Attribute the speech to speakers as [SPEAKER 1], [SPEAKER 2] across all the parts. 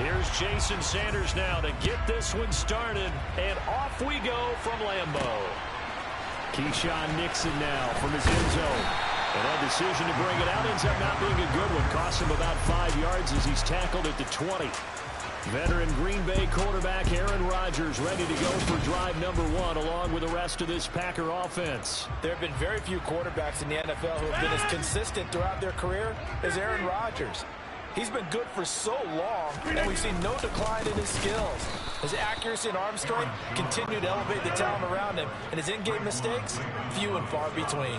[SPEAKER 1] Here's Jason Sanders now to get this one started. And off we go from Lambeau. Keyshawn Nixon now from his end zone. And that decision to bring it out ends up not being a good one. Costs him about 5 yards as he's tackled at the 20. Veteran Green Bay quarterback Aaron Rodgers ready to go for drive number 1 along with the rest of this Packer offense.
[SPEAKER 2] There have been very few quarterbacks in the NFL who have been as consistent throughout their career as Aaron Rodgers. He's been good for so long, and we've seen no decline in his skills. His accuracy and arm strength continue to elevate the talent around him, and his in-game mistakes, few and far between.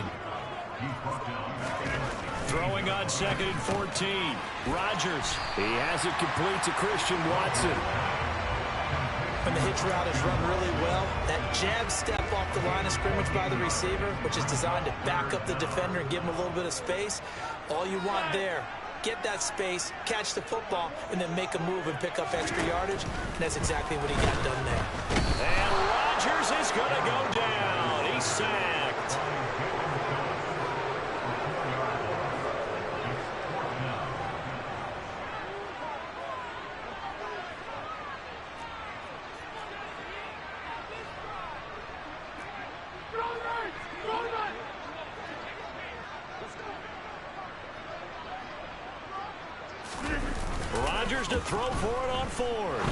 [SPEAKER 1] Throwing on 2nd and 14. Rodgers. He has it complete to Christian Watson.
[SPEAKER 3] When the hitch route is run really well, that jab step off the line of scrimmage by the receiver, which is designed to back up the defender and give him a little bit of space, all you want there, get that space, catch the football, and then make a move and pick up extra yardage, and that's exactly what he got done there.
[SPEAKER 1] And Rodgers is going to go down. He's sacked. Rodgers to throw for it on 4th.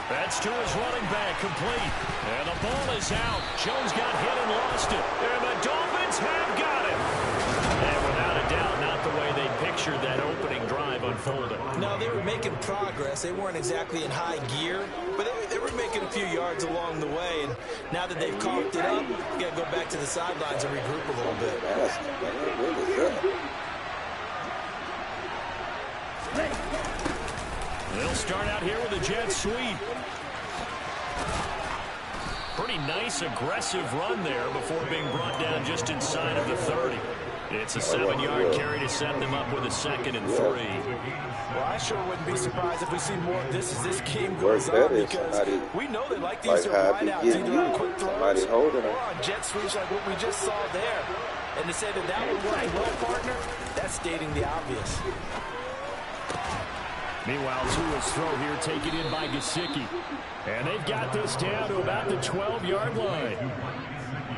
[SPEAKER 1] That's to his running back, complete. And the ball is out. Jones got hit and lost it. And the Dolphins have got it. And without a doubt, not the way they pictured that opening drive unfolding.
[SPEAKER 3] No, they were making progress. They weren't exactly in high gear, but they were making a few yards along the way. And now that they've coughed it up, you got to go back to the sidelines and regroup a little bit.
[SPEAKER 1] They'll start out here with a jet sweep. Pretty nice, aggressive run there before being brought down just inside of the 30. It's a 7-yard carry to set them up with a 2nd and 3.
[SPEAKER 2] Well, I sure wouldn't be surprised if we see more of this as this game goes on, because we know they like these wideouts, either on quick throws or on jet sweeps like what we just saw there. And to say that that would work well, partner, that's stating the obvious.
[SPEAKER 1] Meanwhile, Tua's throw here taken in by Gesicki. And they've got this down to about the 12-yard line.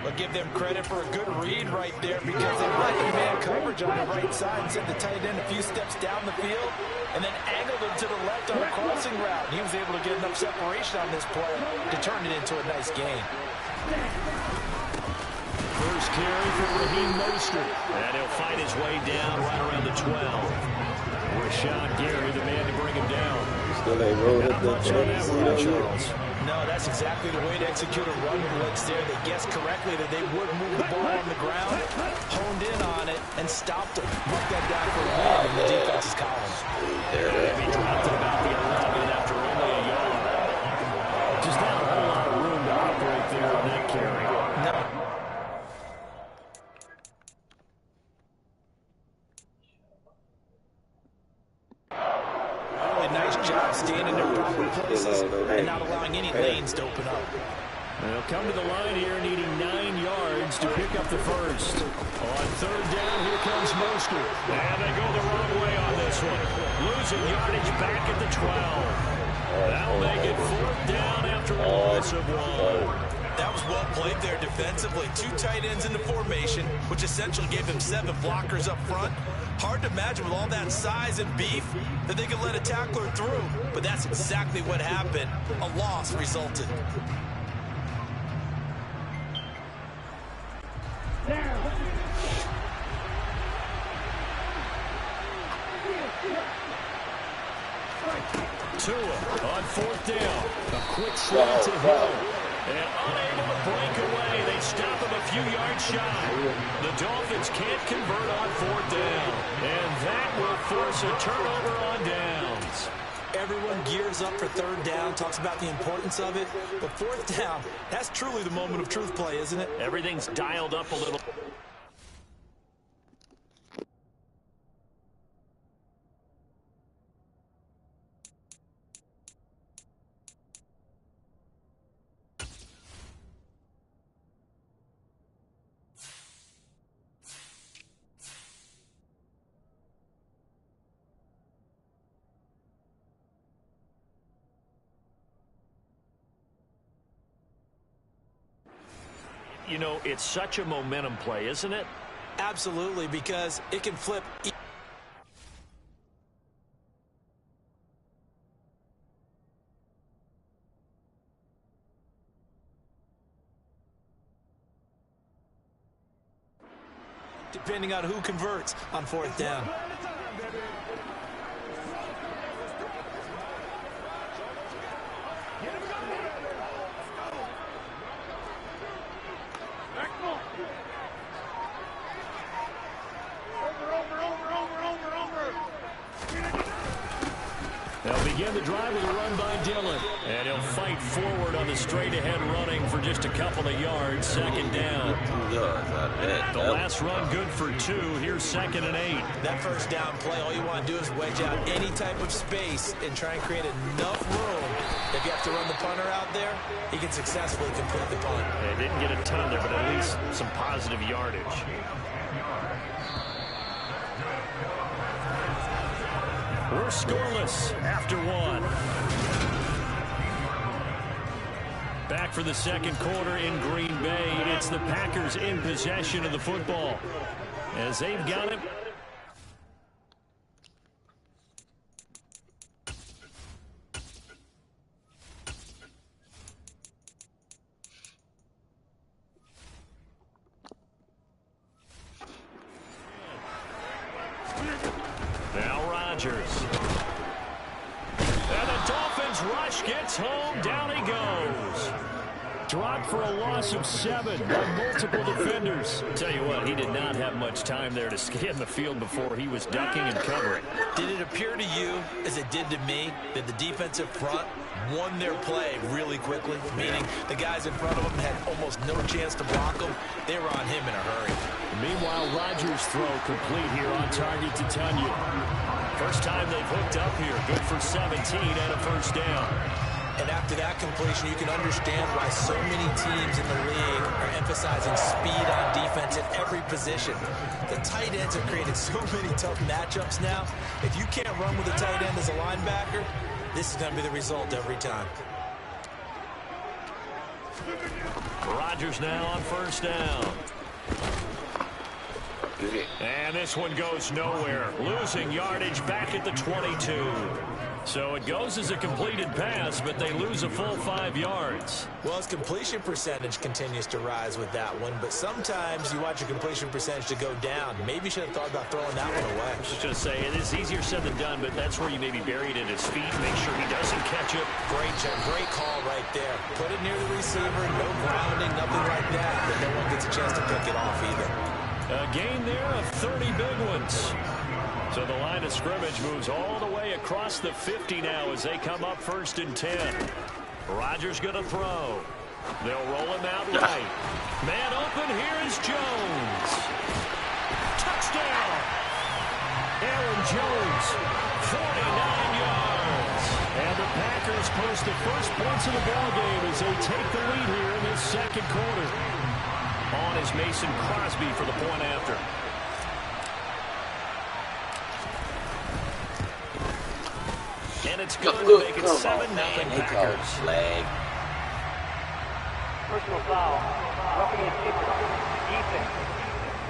[SPEAKER 2] But give them credit for a good read right there, because they let man coverage on the right side and sent the tight end a few steps down the field and then angled him to the left on a crossing route. He was able to get enough separation on this play to turn it into a nice gain.
[SPEAKER 1] First carry for Raheem Mostert. And he'll fight his way down right around the 12. Rashawn Gary, the man to bring him down.
[SPEAKER 4] Still ain't rolled up
[SPEAKER 1] much on that one, Charles.
[SPEAKER 2] No, that's exactly the way to execute a run blitz there. They guessed correctly that they would move the ball on the ground, honed in on it, and stopped them. Marked that down for a win in the defense's column.
[SPEAKER 1] He dropped it about the 11 after only a yard. Just not a whole lot of room to operate there on that carry.
[SPEAKER 2] No. Nice job staying in their proper places and not allowing any lanes to open up.
[SPEAKER 1] They'll come to the line here needing 9 yards to pick up the first. On 3rd down, here comes Mostert. And they go the wrong way on this one. Losing yardage back at the 12. That'll make it 4th down after a loss of 1.
[SPEAKER 2] That was well played there defensively. 2 tight ends in the formation, which essentially gave them 7 blockers up front. Hard to imagine with all that size and beef that they could let a tackler through. But that's exactly what happened. A loss resulted.
[SPEAKER 1] Tua on 4th down. A quick slant to Hill. And unable to break away. They stop him a few yards shy. The Dolphins can't convert on 4th down. And that will force a turnover on downs.
[SPEAKER 3] Everyone gears up for 3rd down, talks about the importance of it. But 4th down, that's truly the moment of truth play, isn't it?
[SPEAKER 1] Everything's dialed up a little. You know, it's such a momentum play, isn't it?
[SPEAKER 3] Absolutely, because it can flip. Depending on who converts on 4th down.
[SPEAKER 1] They'll begin the drive with a run by Dillon. And he'll fight forward on the straight-ahead running for just a couple of yards. 2nd down. The last run good for 2. Here's 2nd and 8.
[SPEAKER 3] That 1st down play, all you want to do is wedge out any type of space and try and create enough room. If you have to run the punter out there, he can successfully complete the punt.
[SPEAKER 1] They didn't get a ton there, but at least some positive yardage. We're scoreless after 1. Back for the 2nd quarter in Green Bay. It's the Packers in possession of the football. As they've got it. Now Rodgers. And the Dolphins rush gets home. Down he goes. Dropped for a loss of 7 by multiple defenders. Tell you what, he did not have much time there to scan the field before he was ducking and covering.
[SPEAKER 3] Did it appear to you, as it did to me, that the defensive front won their play really quickly? Meaning the guys in front of them had almost no chance to block them. They were on him in a hurry.
[SPEAKER 1] Meanwhile, Rodgers' throw complete here on target to Tunyon. First time they've hooked up here. Good for 17 and a 1st down.
[SPEAKER 3] And after that completion, you can understand why so many teams in the league are emphasizing speed on defense at every position. The tight ends have created so many tough matchups now. If you can't run with a tight end as a linebacker, this is going to be the result every time.
[SPEAKER 1] Rodgers now on 1st down. And this one goes nowhere. Losing yardage back at the 22. So it goes as a completed pass, but they lose a full 5 yards.
[SPEAKER 3] Well, his completion percentage continues to rise with that one, but sometimes you want your completion percentage to go down. Maybe you should have thought about throwing that one away.
[SPEAKER 1] I was just going to say, it is easier said than done, but that's where you maybe bury it at his feet. Make sure he doesn't catch it.
[SPEAKER 3] Great call right there. Put it near the receiver, no grounding, nothing like that, but no one gets a chance to pick it off either.
[SPEAKER 1] A gain there of 30 big ones. So the line of scrimmage moves all the way across the 50 now as they come up 1st and 10. Rodgers going to throw. They'll roll him out right. Man open, here is Jones. Touchdown! Aaron Jones, 49 yards. And the Packers post the first points of the ballgame as they take the lead here in this 2nd quarter. On is Mason Crosby for the point after. And it's good to make it 7-0 Packers.
[SPEAKER 4] Flag.
[SPEAKER 5] Personal foul. Roughing the kicker. Defense.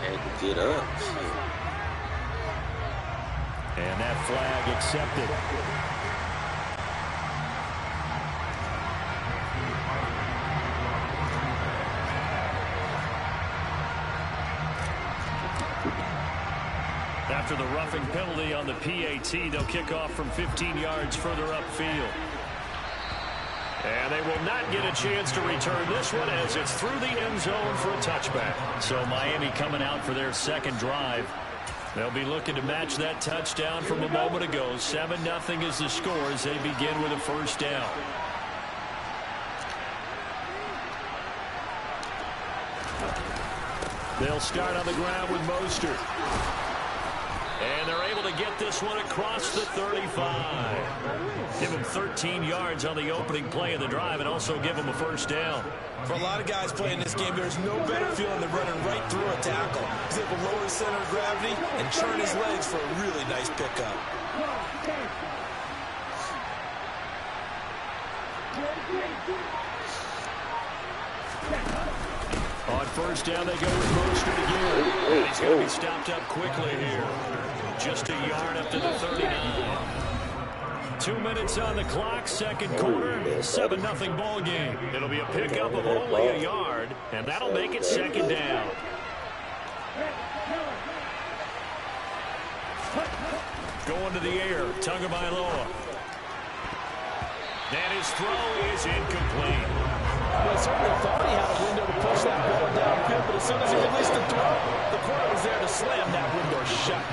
[SPEAKER 4] Had to get up.
[SPEAKER 1] And that flag accepted. After the roughing penalty on the PAT, they'll kick off from 15 yards further upfield. And they will not get a chance to return this one as it's through the end zone for a touchback. So Miami coming out for their 2nd drive. They'll be looking to match that touchdown from a moment ago. 7-0 is the score as they begin with a 1st down. They'll start on the ground with Mostert. And they're able to get this one across the 35. Give him 13 yards on the opening play of the drive and also give him a 1st down.
[SPEAKER 3] For a lot of guys playing this game, there's no better feeling than running right through a tackle. He's able to lower his center of gravity and turn his legs for a really nice pickup.
[SPEAKER 1] On first down, they go with Mostert again. And he's going to be stopped up quickly here. Just a yard up to the 39. 2 minutes on the clock, second quarter, 7-0 ball game. It'll be a pickup of only a yard, and that'll make it second down. Going to the air, Tagovailoa. And his throw is incomplete.
[SPEAKER 2] Well, certainly thought he had a window to push that ball downfield, but as soon as he released the throw, the corner was there to slam that window shut.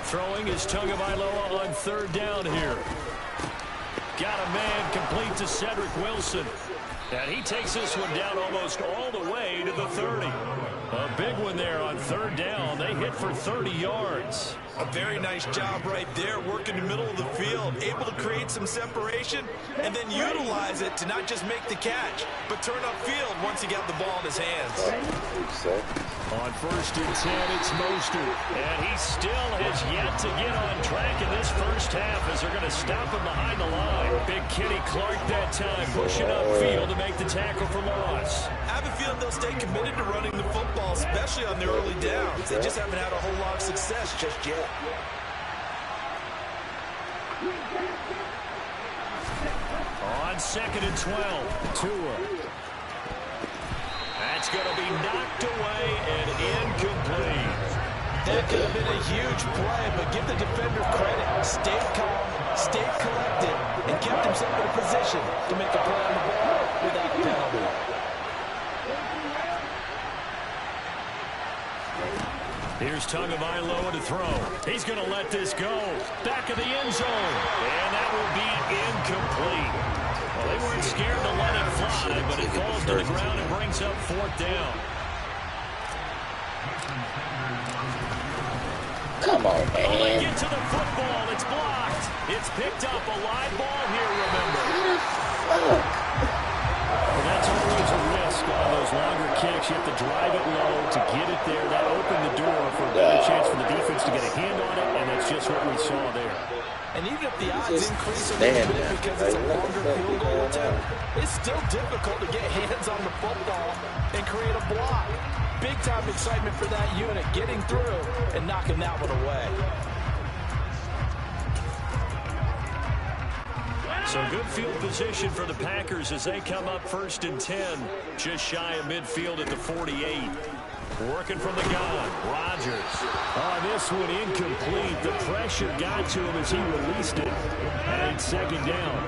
[SPEAKER 1] Throwing is Tagovailoa on third down here. Got a man complete to Cedric Wilson. And he takes this one down almost all the way to the 30. A big one there on third down. They hit for 30 yards.
[SPEAKER 2] A very nice job right there, working the middle of the field, able to create some separation, and then utilize it to not just make the catch, but turn upfield once he got the ball in his hands.
[SPEAKER 1] On first and 10, it's Mostert. And he still has yet to get on track in this first half as they're going to stop him behind the line. Big Kenny Clark that time, pushing upfield to make the tackle for loss.
[SPEAKER 2] I have a feeling they'll stay committed to running the football, especially on their early downs. They just haven't had a whole lot of success just yet.
[SPEAKER 1] On second and 12, Tua. That's going to be knocked away and incomplete.
[SPEAKER 2] That could have been a huge play, but give the defender credit. Stayed calm, stayed collected, and kept himself in a position to make a play on the ball without a penalty.
[SPEAKER 1] Here's Tagovailoa to throw. He's going to let this go. Back of the end zone. And that will be incomplete. Well, they weren't scared to let it fly, but it falls to the ground and brings up fourth down.
[SPEAKER 4] Come on, man.
[SPEAKER 1] Oh, they get to the football. It's blocked. It's picked up. A live ball here, remember. Well, that's always a risk on those longer kicks. You have to drive it low to get it there. That opened the door for a better chance for the defense to get a hand on it, and that's just what we saw there.
[SPEAKER 2] And even if the odds increase a little bit because it's a longer field goal attempt, it's still difficult to get hands on the football and create a block. Big-time excitement for that unit, getting through and knocking that one away.
[SPEAKER 1] So good field position for the Packers as they come up first and 10, just shy of midfield at the 48. Working from the gun, Rodgers. On this one, incomplete. The pressure got to him as he released it. And it's second down.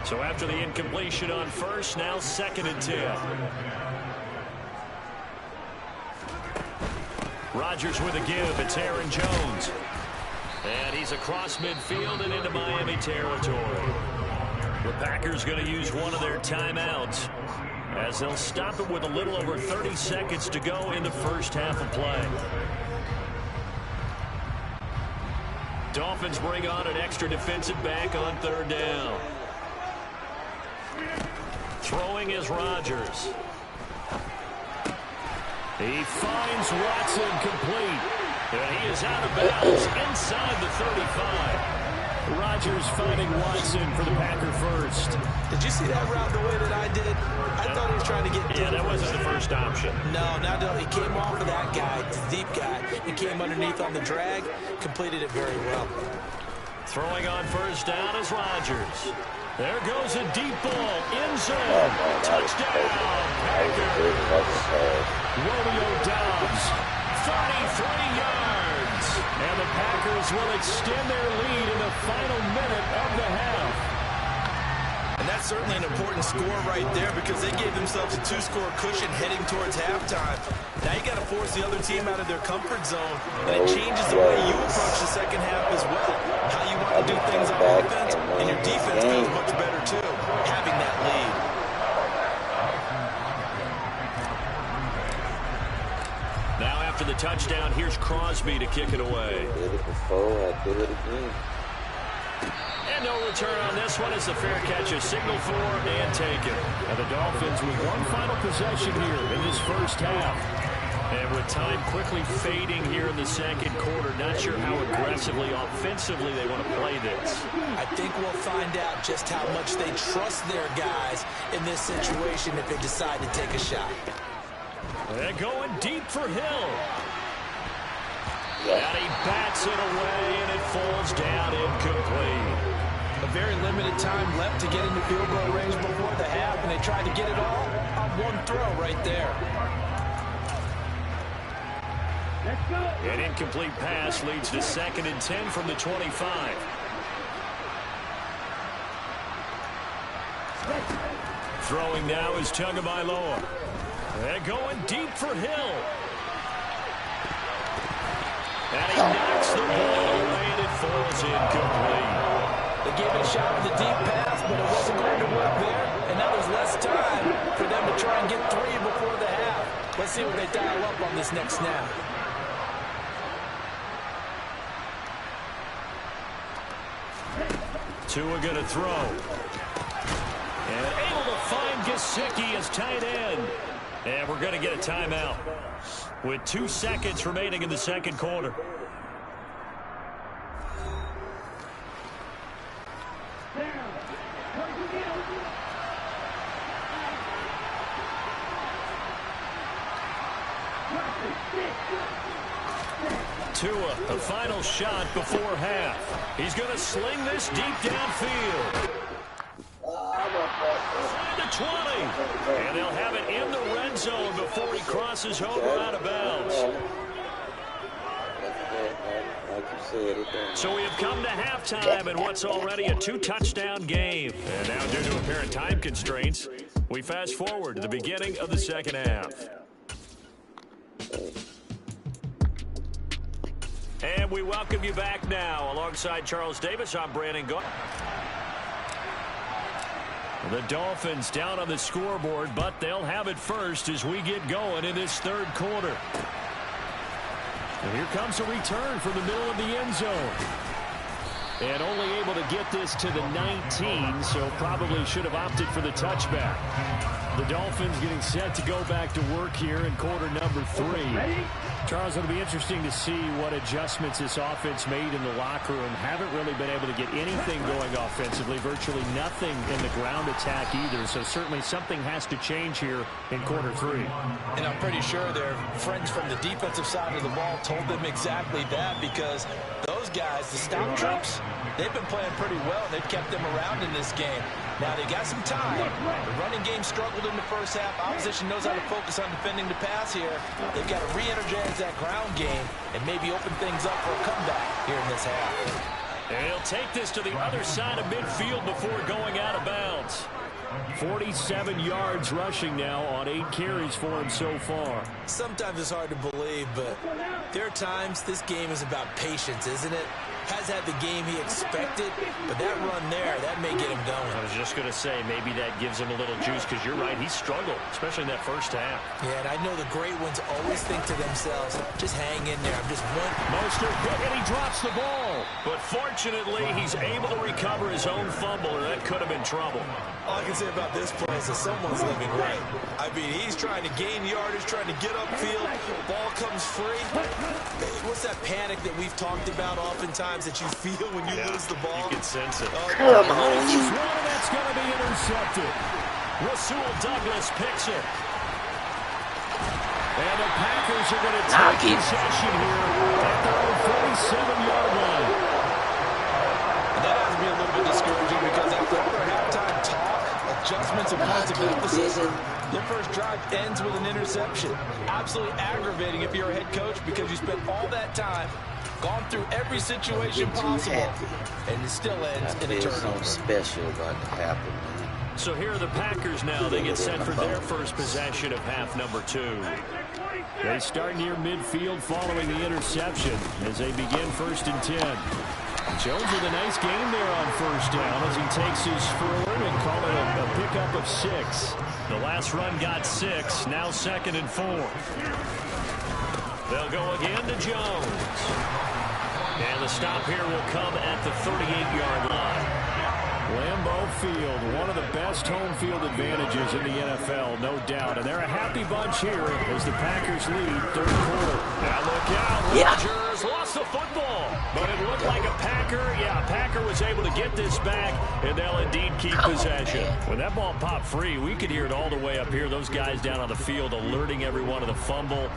[SPEAKER 1] So after the incompletion on first, now second and 10. Rodgers with a give. It's Aaron Jones. And he's across midfield and into Miami territory. The Packers going to use one of their timeouts as they'll stop it with a little over 30 seconds to go in the first half of play. Dolphins bring on an extra defensive back on third down. Throwing is Rodgers. He finds Watson complete. And he is out of bounds inside the 35. Rodgers finding Watson for the Packer first.
[SPEAKER 2] Did you see that route the way that I did? I thought he was trying to get...
[SPEAKER 1] Yeah, that wasn't the first option.
[SPEAKER 2] No, he came off of that guy, the deep guy. He came underneath on the drag, completed it very well.
[SPEAKER 1] Throwing on first down is Rodgers. There goes a deep ball, end zone, touchdown, Packers. Romeo Doubs, 33 yards. And the Packers will extend their lead in the final minute of the half.
[SPEAKER 2] And that's certainly an important score right there because they gave themselves a 2-score cushion heading towards halftime. Now you got to force the other team out of their comfort zone, and it changes the way you approach the second half as well. How you want to do things on offense, and your defense goes much better too, having that lead.
[SPEAKER 1] Now after the touchdown, here's Crosby to kick it away.
[SPEAKER 4] I did it before, I did it again.
[SPEAKER 1] And no return on this one as the fair catch is signaled for and taken. And the Dolphins with one final possession here in this first half. And with time quickly fading here in the second quarter, not sure how aggressively, offensively they want to play this.
[SPEAKER 3] I think we'll find out just how much they trust their guys in this situation if they decide to take a shot.
[SPEAKER 1] They're going deep for Hill. And he bats it away, and it falls down incomplete.
[SPEAKER 3] A very limited time left to get into field goal range before the half, and they tried to get it all on one throw right there.
[SPEAKER 1] An incomplete pass leads to 2nd and 10 from the 25. Throwing now is Tagovailoa. They're going deep for Hill. And he knocks the ball away, and it falls incomplete.
[SPEAKER 3] They gave it a shot with a deep pass, but it wasn't going to work there. And now there's less time for them to try and get 3 before the half. Let's see what they dial up on this next snap.
[SPEAKER 1] Tua going to throw. And able to find Gesicki as tight end. And we're going to get a timeout with 2 seconds remaining in the second quarter. Tua, the final shot before half. He's going to sling this deep downfield. To 20. And they'll have it in the red zone before he crosses over out of bounds. So we have come to halftime in what's already a 2-touchdown game. And now, due to apparent time constraints, we fast forward to the beginning of the second half. And we welcome you back now. Alongside Charles Davis, I'm Brandon Gaudin. The Dolphins down on the scoreboard, but they'll have it first as we get going in this third quarter. And here comes a return from the middle of the end zone. And only able to get this to the 19, so probably should have opted for the touchback. The Dolphins getting set to go back to work here in quarter number 3. Charles, it'll be interesting to see what adjustments this offense made in the locker room. Haven't really been able to get anything going offensively, virtually nothing in the ground attack either. So certainly something has to change here in quarter 3.
[SPEAKER 3] And I'm pretty sure their friends from the defensive side of the ball told them exactly that, because those guys, the stop troops, they've been playing pretty well. They've kept them around in this game. Now, they got some time. The running game struggled in the first half. Opposition knows how to focus on defending the pass here. They've got to re-energize that ground game and maybe open things up for a comeback here in this half.
[SPEAKER 1] And he'll take this to the other side of midfield before going out of bounds. 47 yards rushing now on 8 carries for him so far.
[SPEAKER 3] Sometimes it's hard to believe, but there are times this game is about patience, isn't it? Has had the game he expected, but that run there, that may get him going.
[SPEAKER 1] I was just going to say, maybe that gives him a little juice, because you're right, he struggled, especially in that first half.
[SPEAKER 3] Yeah, and I know the great ones always think to themselves, just hang in there. I'm just one.
[SPEAKER 1] Mostert hit, and he drops the ball. But fortunately, he's able to recover his own fumble, or that could have been trouble.
[SPEAKER 3] All I can say about this play is that someone's living right. I mean, he's trying to gain yardage, trying to get upfield. Ball comes free. What's that panic that we've talked about oftentimes that you feel when you lose the ball?
[SPEAKER 1] You can sense it.
[SPEAKER 4] Come on.
[SPEAKER 1] That's going to be intercepted. Rasul Douglas picks it. And the Packers are going to take possession here at their own 47-yard line.
[SPEAKER 3] And that has to be a little bit discouraging, because after all their halftime talk, adjustments and points of emphasis, their first drive ends with an interception. Absolutely aggravating if you're a head coach, because you spent all that time, gone through every situation possible, and it still ends in a turnover.
[SPEAKER 4] Something special about to happen, man.
[SPEAKER 1] So here are the Packers now. They get set for their first possession of half number 2. They start near midfield following the interception as they begin 1st and 10. Jones with a nice gain there on first down as he takes his forward and call it a pickup of 6. The last run got 6, now 2nd and 4. They'll go again to Jones. And the stop here will come at the 38-yard line. Lambeau Field, one of the best best home field advantages in the NFL, no doubt. And they're a happy bunch here as the Packers lead third quarter. Now look out. Rodgers lost the football. But it looked like a Packer. Yeah, a Packer was able to get this back, and they'll indeed keep possession. When that ball popped free, we could hear it all the way up here. Those guys down on the field alerting everyone of the fumble.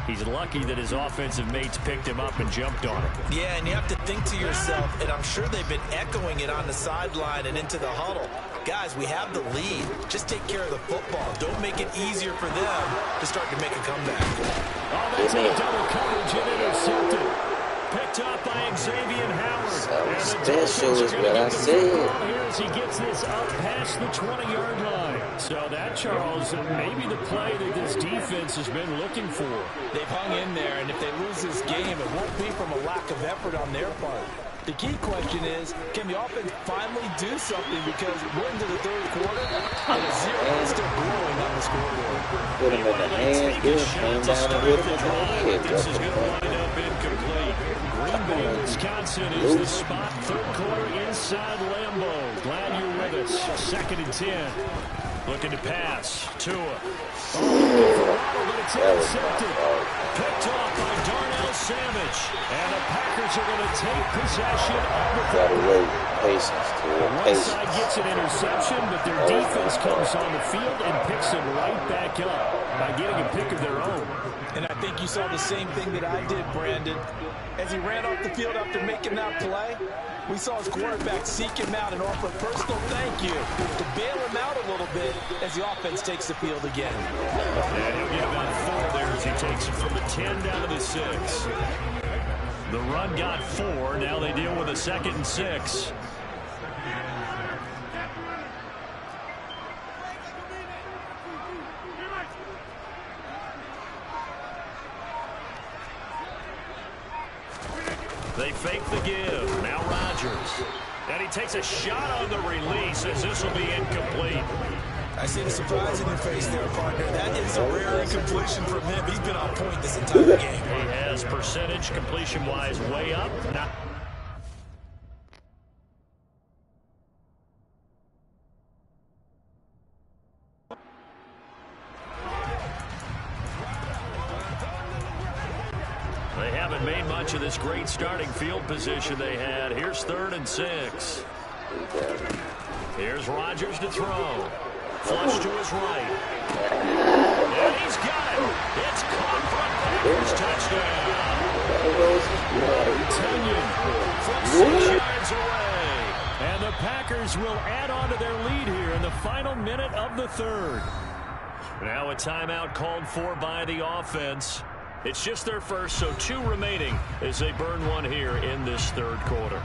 [SPEAKER 1] He's lucky that his offensive mates picked him up and jumped on him.
[SPEAKER 3] Yeah, and you have to think to yourself, and I'm sure they've been echoing it on the sideline and into the huddle. Guys, we have the lead. Just take care of the football. Don't make it easier for them to start to make a comeback.
[SPEAKER 1] Oh, that's a double coverage and intercepted. Picked up by Xavier Howard.
[SPEAKER 4] So special is what I said.
[SPEAKER 1] Here as he gets this up past the 20-yard line. So that, Charles, maybe the play that this defense has been looking for.
[SPEAKER 3] They've hung in there, and if they lose this game, it won't be from a lack of effort on their part. The key question is, can the offense finally do something? Because we're into the third quarter, and a 0 is still growing on the scoreboard.
[SPEAKER 4] Put him in the hands, good. Came down and hit him in the head.
[SPEAKER 1] This is going to wind up incomplete. Green Bay, Wisconsin is the spot. Third quarter inside Lambeau. Glad you're with us. 2nd and 10. Looking to pass. Tua. Oh, looking for Waddle, but it's intercepted. Picked off by Darnell Savage. And the Packers are going to take possession of the
[SPEAKER 4] Gotta wait. Patience,
[SPEAKER 1] One side gets an interception, but their defense comes on the field and picks it right back up by getting a pick of their own.
[SPEAKER 3] And I think you saw the same thing that I did, Brandon. As he ran off the field after making that play, we saw his quarterback seek him out and offer a personal thank you to bail him out a little bit as the offense takes the field again.
[SPEAKER 1] And he'll get about 4 there as he takes it from the 10 down to the 6. The run got 4. Now they deal with a 2nd and 6. They fake the give. Now Rodgers. And he takes a shot on the release as this will be incomplete.
[SPEAKER 3] I see the surprise in your face there, partner. That is a rare incompletion from him. He's been on point this entire game.
[SPEAKER 1] He has percentage completion-wise way up. Not They haven't made much of this great starting field position they had. Here's 3rd and 6. Here's Rodgers to throw. Flush to his right. And he's got it. It's caught from Packers touchdown. Tunyon from 6 yards away. And the Packers will add on to their lead here in the final minute of the third. Now a timeout called for by the offense. It's just their first, so 2 remaining as they burn one here in this third quarter.